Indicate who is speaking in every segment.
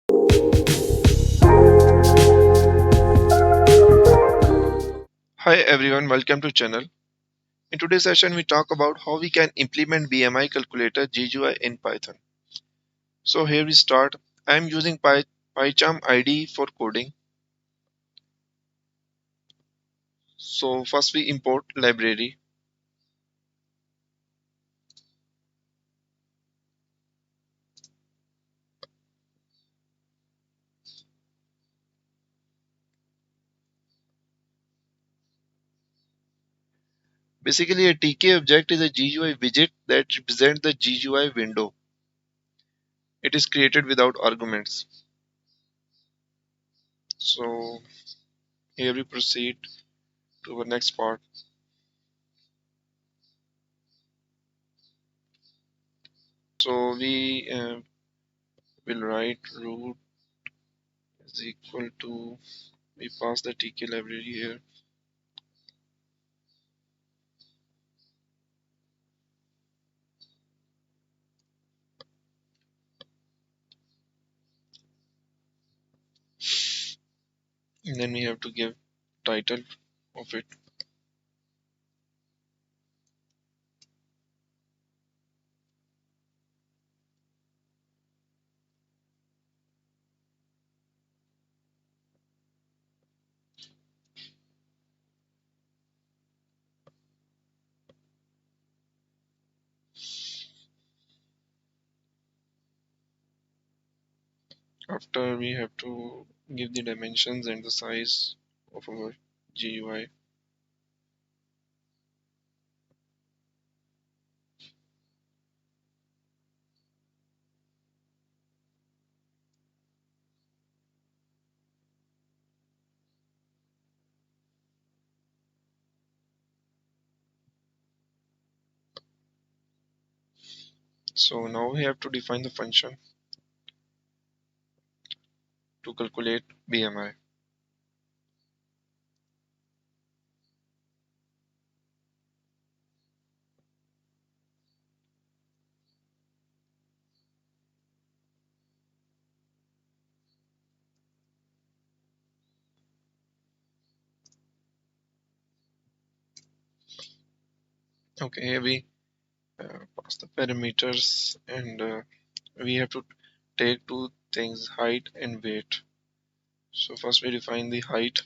Speaker 1: Hi everyone, welcome to channel. In today's session, we talk about how we can implement BMI calculator GUI in Python. So here we start. I am using PyCharm IDE for coding. So first we import library. Basically, a TK object is a GUI widget that represents the GUI window. It is created without arguments. So here we proceed to our next part. So we will write root is equal to, we pass the TK library here. And then we have to give title of it. After we have to give the dimensions and the size of our GUI. So now we have to define the function to calculate BMI. Okay, here we pass the parameters and we have to take two things, height and weight. So first we define the height.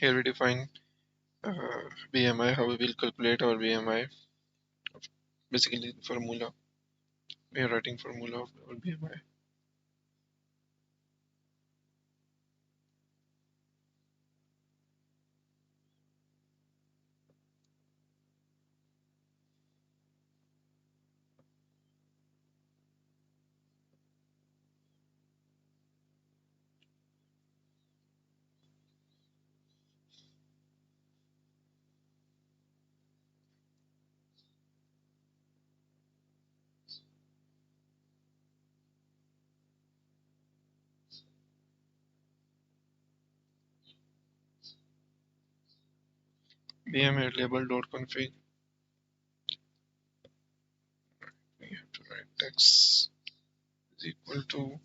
Speaker 1: Here we define BMI, how we will calculate our BMI. Basically the formula. We are writing formula of our BMI. BMI label.config. We have to write text is equal to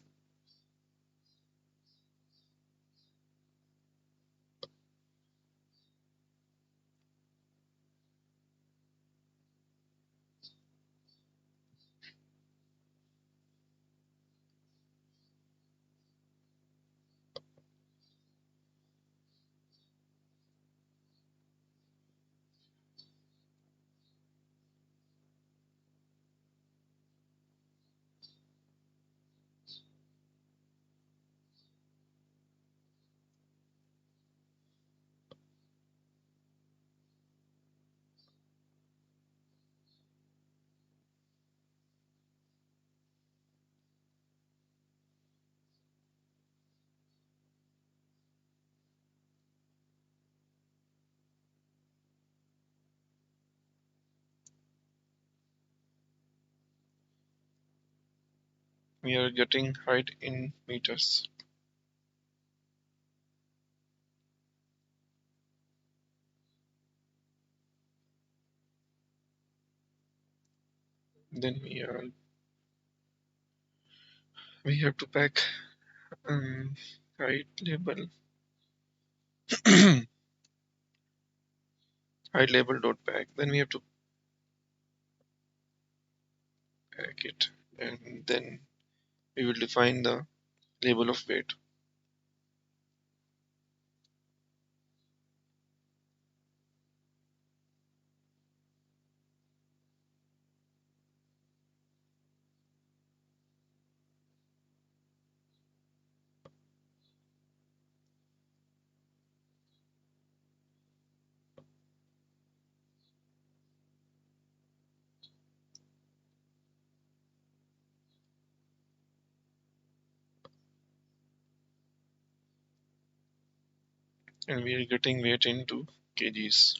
Speaker 1: we are getting height in meters. Then we have to pack height label height label dot pack. Then we have to pack it, and then we will define the label of weight. And we are getting weight into kgs.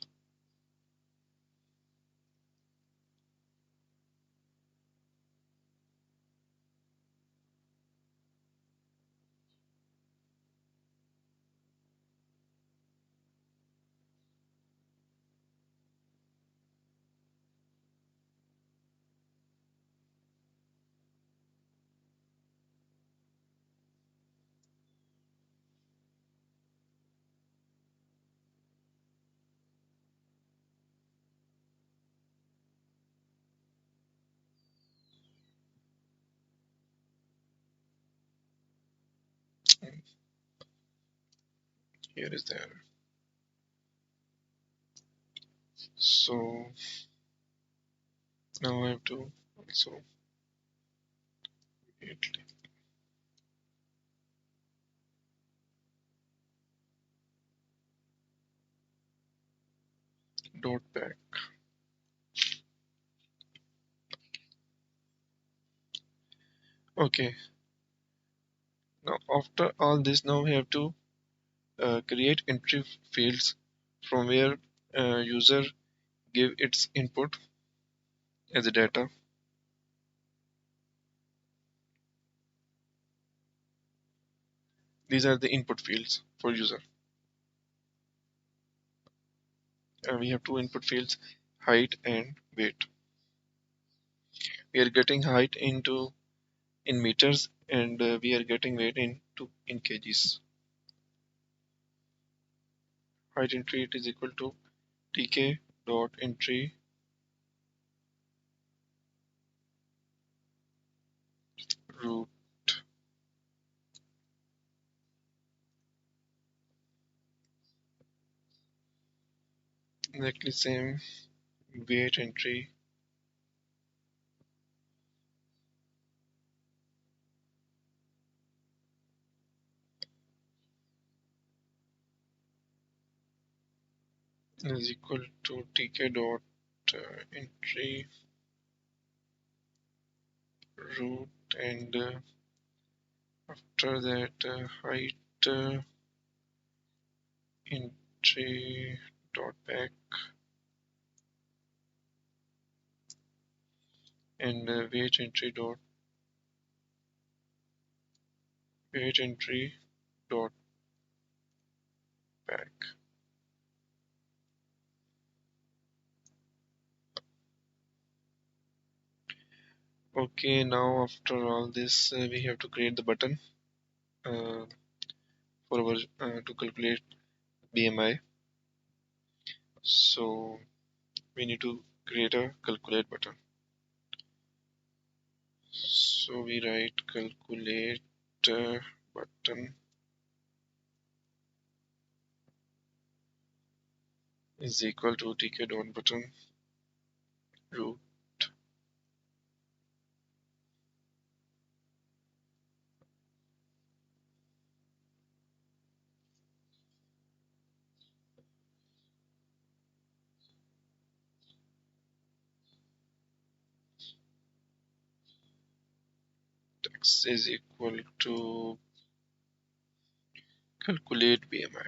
Speaker 1: Here is the error. So now I have to also create dot pack. Okay. Now after all this, now we have to create entry fields from where user give its input as a data. These are the input fields for user. We have two input fields, height and weight. We are getting height into in meters, and we are getting weight in kgs. Height entry it is equal to tk dot entry root. Exactly same. Weight entry is equal to tk dot entry root, and after that height entry dot back, and weight entry dot back. Okay, now after all this, we have to create the button uh, for our to calculate BMI. So we need to create a calculate button. So we write calculate button is equal to tk dot button root. X is equal to calculate BMI.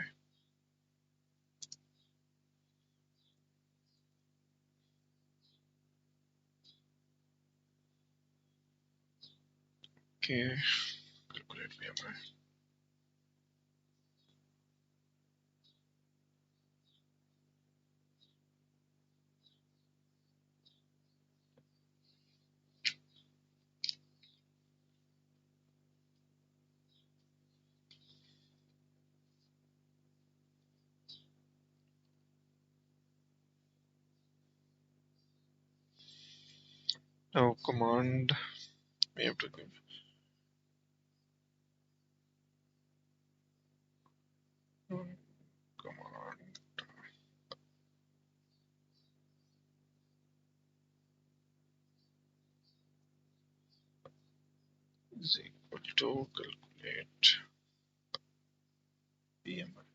Speaker 1: Okay, calculate BMI. Now command we have to give command is equal to calculate BMI.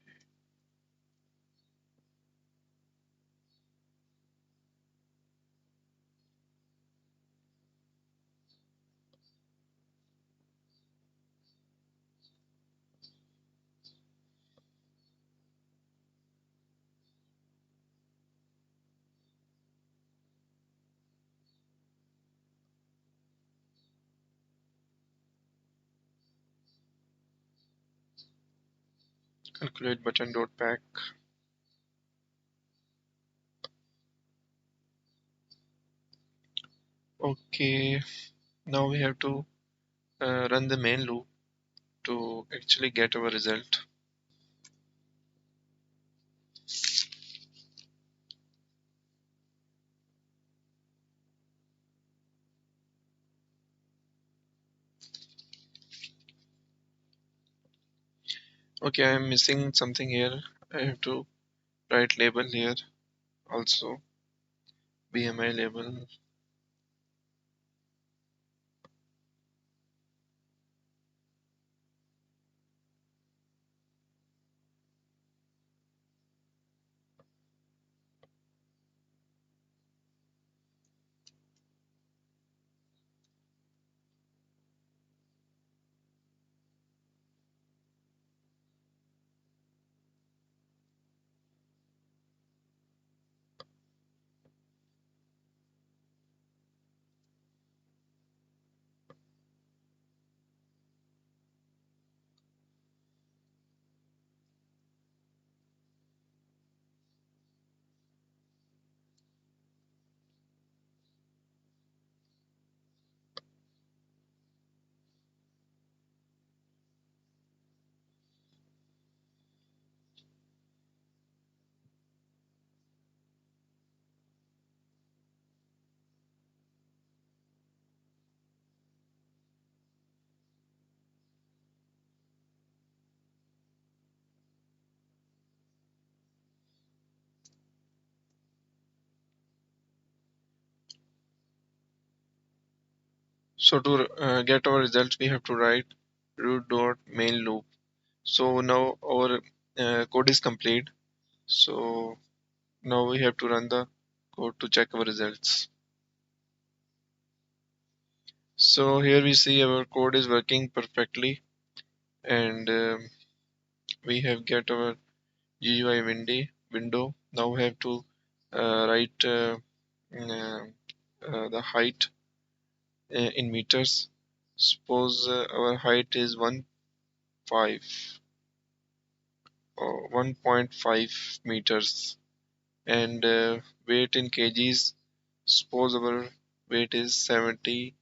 Speaker 1: Calculate button dot pack. Okay, now we have to run the main loop to actually get our result. Okay, I am missing something here. I have to write label here also. BMI label. So to get our results, we have to write root dot main loop. So now our code is complete. So now we have to run the code to check our results. So here we see our code is working perfectly, and we have get our GUI window. Now we have to write mm, the height in meters. Suppose our height is 1.5 or 1.5 meters, and weight in kgs. Suppose our weight is 70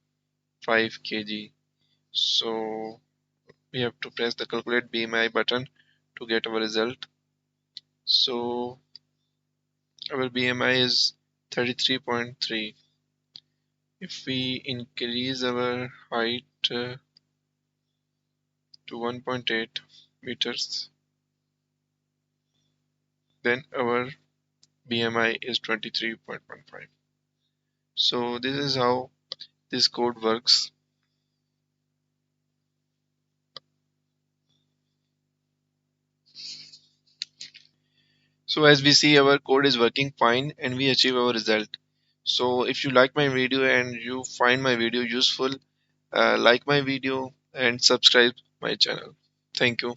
Speaker 1: kg. So we have to press the calculate BMI button to get our result. So our BMI is 33.3. If we increase our height to 1.8 meters, then our BMI is 23.15. So this is how this code works. So as we see, our code is working fine and we achieve our result. So if you like my video and you find my video useful, like my video and subscribe my channel. Thank you.